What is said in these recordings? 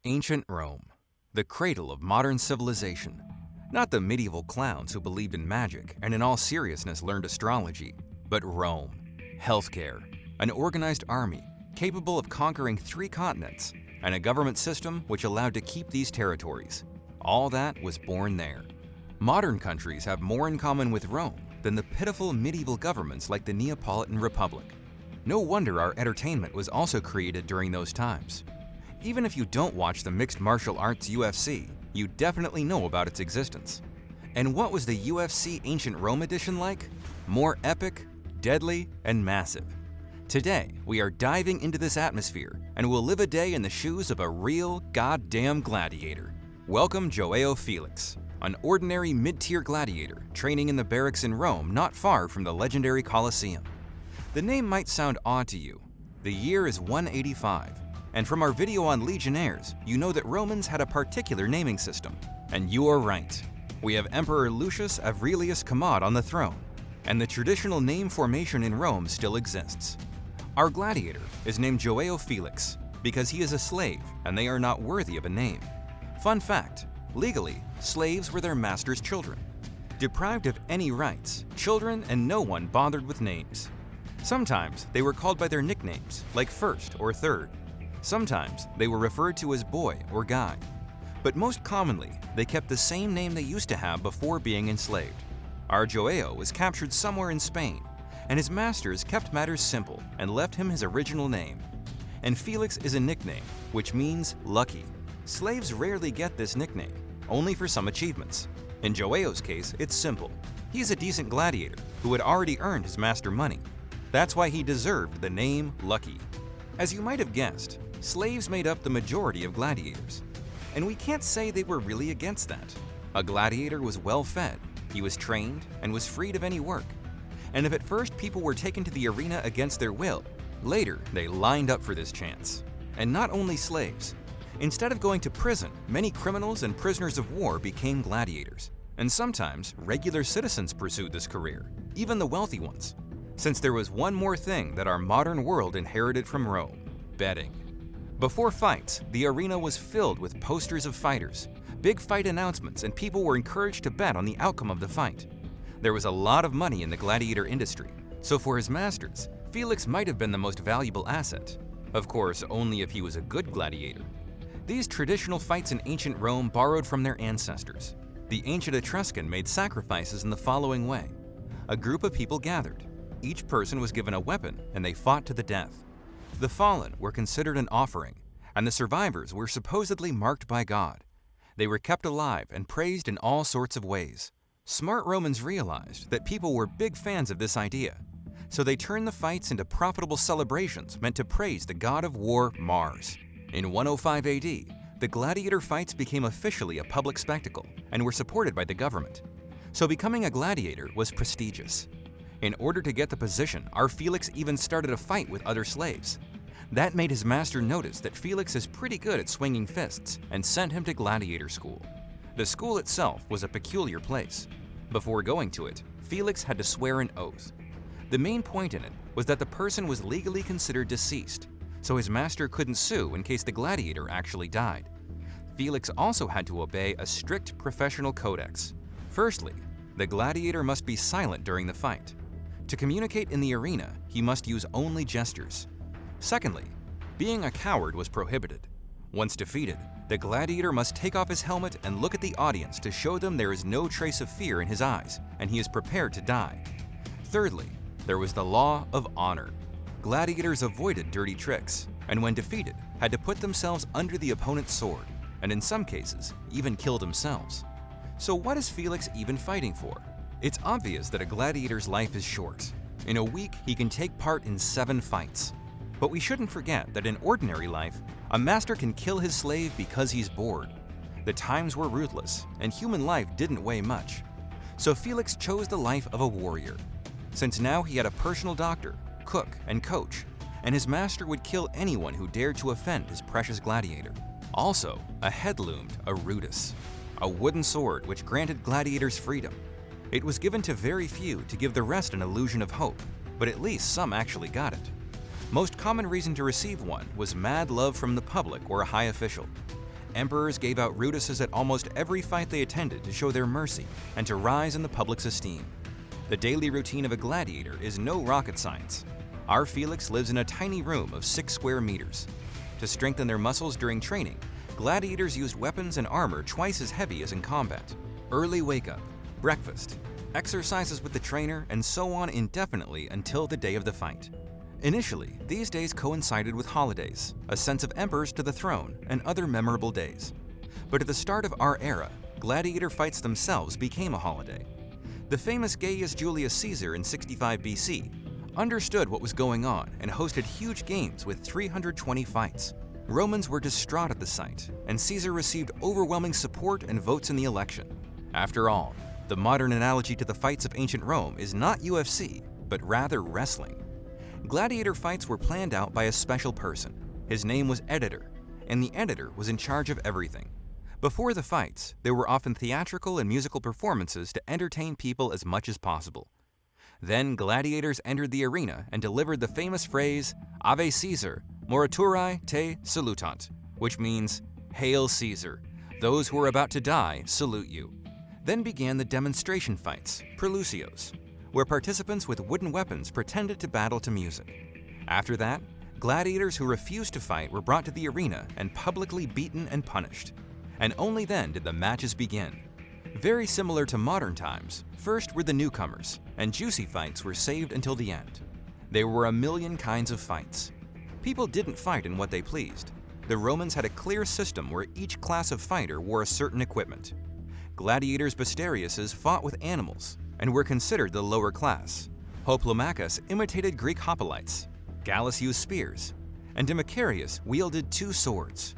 Ancient Rome, the cradle of modern civilization. Not the medieval clowns who believed in magic and in all seriousness learned astrology, but Rome, healthcare, an organized army capable of conquering 3 continents, and a government system which allowed to keep these territories. All that was born there. Modern countries have more in common with Rome than the pitiful medieval governments like the Neapolitan Republic. No wonder our entertainment was also created during those times. Even if you don't watch the mixed martial arts UFC, you definitely know about its existence. And what was the UFC Ancient Rome edition like? More epic, deadly, and massive. Today, we are diving into this atmosphere and will live a day in the shoes of a real goddamn gladiator. Welcome Joao Felix, an ordinary mid-tier gladiator training in the barracks in Rome not far from the legendary Colosseum. The name might sound odd to you. The year is 185. And from our video on Legionnaires, you know that Romans had a particular naming system. And you are right. We have Emperor Lucius Aurelius Commod on the throne, and the traditional name formation in Rome still exists. Our gladiator is named Joao Felix because he is a slave and they are not worthy of a name. Fun fact, legally, slaves were their master's children. Deprived of any rights, children and no one bothered with names. Sometimes they were called by their nicknames, like First or Third. Sometimes they were referred to as boy or guy, but most commonly they kept the same name they used to have before being enslaved. Our Joao was captured somewhere in Spain, and his masters kept matters simple and left him his original name. And Felix is a nickname, which means lucky. Slaves rarely get this nickname, only for some achievements. In Joao's case, it's simple. He's a decent gladiator who had already earned his master money. That's why he deserved the name Lucky. As you might have guessed, slaves made up the majority of gladiators, and we can't say they were really against that. A gladiator was well fed, he was trained, and was freed of any work. And if at first people were taken to the arena against their will, later they lined up for this chance. And not only slaves. Instead of going to prison, many criminals and prisoners of war became gladiators. And sometimes regular citizens pursued this career, even the wealthy ones. Since there was one more thing that our modern world inherited from Rome: betting. Before fights, the arena was filled with posters of fighters, big fight announcements, and people were encouraged to bet on the outcome of the fight. There was a lot of money in the gladiator industry, so for his masters, Felix might have been the most valuable asset. Of course, only if he was a good gladiator. These traditional fights in ancient Rome borrowed from their ancestors. The ancient Etruscan made sacrifices in the following way. A group of people gathered. Each person was given a weapon and they fought to the death. The fallen were considered an offering, and the survivors were supposedly marked by God. They were kept alive and praised in all sorts of ways. Smart Romans realized that people were big fans of this idea, so they turned the fights into profitable celebrations meant to praise the god of war, Mars. In 105 AD, the gladiator fights became officially a public spectacle and were supported by the government. So becoming a gladiator was prestigious. In order to get the position, our Felix even started a fight with other slaves. That made his master notice that Felix is pretty good at swinging fists and sent him to gladiator school. The school itself was a peculiar place. Before going to it, Felix had to swear an oath. The main point in it was that the person was legally considered deceased, so his master couldn't sue in case the gladiator actually died. Felix also had to obey a strict professional codex. Firstly, the gladiator must be silent during the fight. To communicate in the arena, he must use only gestures. Secondly, being a coward was prohibited. Once defeated, the gladiator must take off his helmet and look at the audience to show them there is no trace of fear in his eyes and he is prepared to die. Thirdly, there was the law of honor. Gladiators avoided dirty tricks, and when defeated, had to put themselves under the opponent's sword, and in some cases, even kill themselves. So what is Felix even fighting for? It's obvious that a gladiator's life is short. In a week, he can take part in 7 fights. But we shouldn't forget that in ordinary life, a master can kill his slave because he's bored. The times were ruthless, and human life didn't weigh much. So Felix chose the life of a warrior. Since now he had a personal doctor, cook, and coach, and his master would kill anyone who dared to offend his precious gladiator. Also, ahead loomed a rudis, a wooden sword which granted gladiators freedom. It was given to very few to give the rest an illusion of hope, but at least some actually got it. Most common reason to receive one was mad love from the public or a high official. Emperors gave out Brutuses at almost every fight they attended to show their mercy and to rise in the public's esteem. The daily routine of a gladiator is no rocket science. Our Felix lives in a tiny room of 6 square meters. To strengthen their muscles during training, gladiators used weapons and armor twice as heavy as in combat. Early wake-up, breakfast, exercises with the trainer, and so on indefinitely until the day of the fight. Initially, these days coincided with holidays, a sense of emperors to the throne, and other memorable days. But at the start of our era, gladiator fights themselves became a holiday. The famous Gaius Julius Caesar in 65 BC understood what was going on and hosted huge games with 320 fights. Romans were distraught at the sight, and Caesar received overwhelming support and votes in the election. After all, the modern analogy to the fights of ancient Rome is not UFC, but rather wrestling. Gladiator fights were planned out by a special person. His name was Editor, and the editor was in charge of everything. Before the fights, there were often theatrical and musical performances to entertain people as much as possible. Then gladiators entered the arena and delivered the famous phrase, Ave Caesar, morituri te salutant, which means, Hail Caesar, those who are about to die salute you. Then began the demonstration fights, prelucios, where participants with wooden weapons pretended to battle to music. After that, gladiators who refused to fight were brought to the arena and publicly beaten and punished. And only then did the matches begin. Very similar to modern times, first were the newcomers, and juicy fights were saved until the end. There were a million kinds of fights. People didn't fight in what they pleased. The Romans had a clear system where each class of fighter wore a certain equipment. Gladiators Basteriuses fought with animals and were considered the lower class. Hoplomachus imitated Greek hoplites, Gallus used spears, and Democarius wielded 2 swords.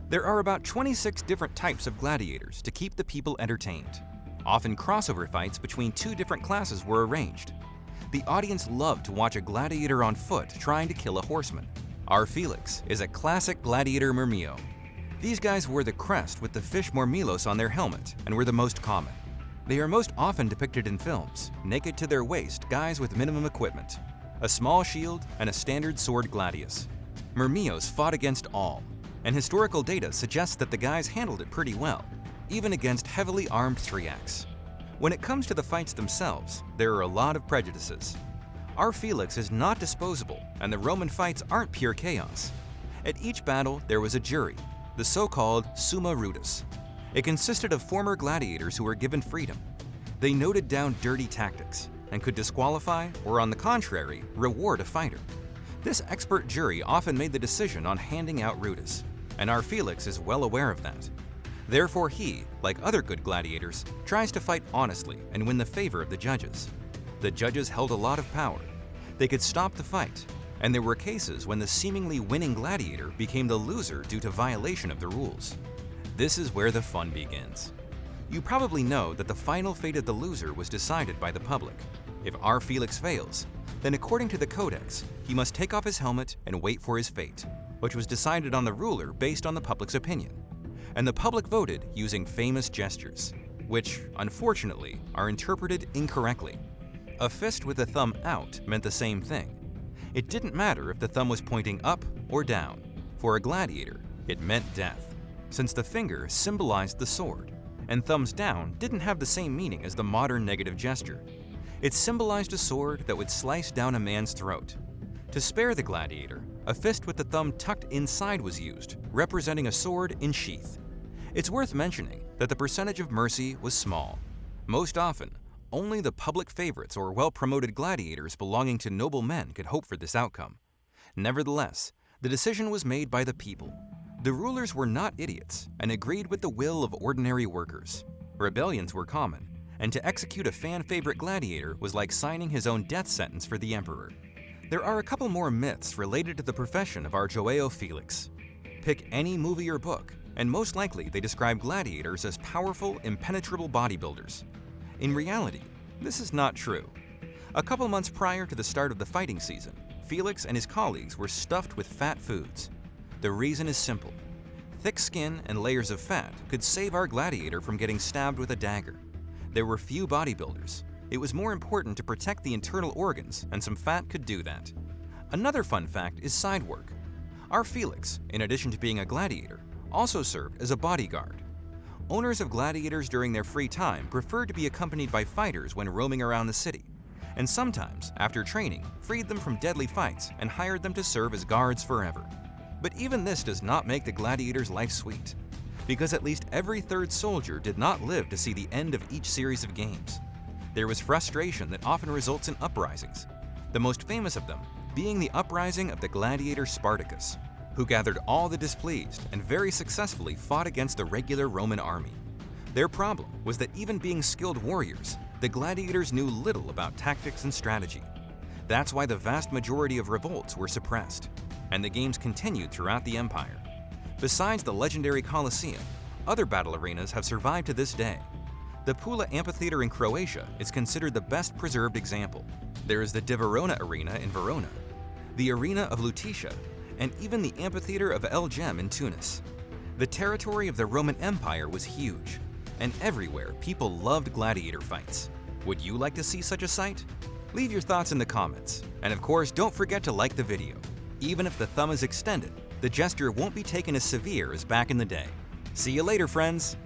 There are about 26 different types of gladiators to keep the people entertained. Often crossover fights between 2 different classes were arranged. The audience loved to watch a gladiator on foot trying to kill a horseman. Our Felix is a classic gladiator murmillo. These guys wore the crest with the fish mormillos on their helmet and were the most common. They are most often depicted in films, naked to their waist guys with minimum equipment, a small shield and a standard sword gladius. Murmillos fought against all, and historical data suggests that the guys handled it pretty well, even against heavily armed triacs. When it comes to the fights themselves, there are a lot of prejudices. Our Felix is not disposable, and the Roman fights aren't pure chaos. At each battle, there was a jury, the so-called Summa Rutus. It consisted of former gladiators who were given freedom. They noted down dirty tactics and could disqualify or, on the contrary, reward a fighter. This expert jury often made the decision on handing out Rutus, and our Felix is well aware of that. Therefore he, like other good gladiators, tries to fight honestly and win the favor of the judges. The judges held a lot of power. They could stop the fight, and there were cases when the seemingly winning gladiator became the loser due to violation of the rules. This is where the fun begins. You probably know that the final fate of the loser was decided by the public. If our Felix fails, then according to the codex, he must take off his helmet and wait for his fate, which was decided on the ruler based on the public's opinion. And the public voted using famous gestures, which, unfortunately, are interpreted incorrectly. A fist with the thumb out meant the same thing. It didn't matter if the thumb was pointing up or down. For a gladiator, it meant death, since the finger symbolized the sword, and thumbs down didn't have the same meaning as the modern negative gesture. It symbolized a sword that would slice down a man's throat. To spare the gladiator, a fist with the thumb tucked inside was used, representing a sword in sheath. It's worth mentioning that the percentage of mercy was small. Most often, only the public favorites or well-promoted gladiators belonging to noble men could hope for this outcome. Nevertheless, the decision was made by the people. The rulers were not idiots and agreed with the will of ordinary workers. Rebellions were common, and to execute a fan-favorite gladiator was like signing his own death sentence for the emperor. There are a couple more myths related to the profession of our Joao Felix. Pick any movie or book, and most likely they describe gladiators as powerful, impenetrable bodybuilders. In reality, this is not true. A couple months prior to the start of the fighting season, Felix and his colleagues were stuffed with fat foods. The reason is simple. Thick skin and layers of fat could save our gladiator from getting stabbed with a dagger. There were few bodybuilders. It was more important to protect the internal organs, and some fat could do that. Another fun fact is side work. Our Felix, in addition to being a gladiator, also served as a bodyguard. Owners of gladiators during their free time preferred to be accompanied by fighters when roaming around the city, and sometimes, after training, freed them from deadly fights and hired them to serve as guards forever. But even this does not make the gladiator's life sweet, because at least every third soldier did not live to see the end of each series of games. There was frustration that often results in uprisings, the most famous of them being the uprising of the gladiator Spartacus, who gathered all the displeased and very successfully fought against the regular Roman army. Their problem was that even being skilled warriors, the gladiators knew little about tactics and strategy. That's why the vast majority of revolts were suppressed, and the games continued throughout the empire. Besides the legendary Colosseum, other battle arenas have survived to this day. The Pula Amphitheater in Croatia is considered the best preserved example. There is the Divarona Arena in Verona, the Arena of Lutetia, and even the Amphitheater of El Jem in Tunis. The territory of the Roman Empire was huge, and everywhere people loved gladiator fights. Would you like to see such a sight? Leave your thoughts in the comments, and of course don't forget to like the video. Even if the thumb is extended, the gesture won't be taken as severe as back in the day. See you later, friends!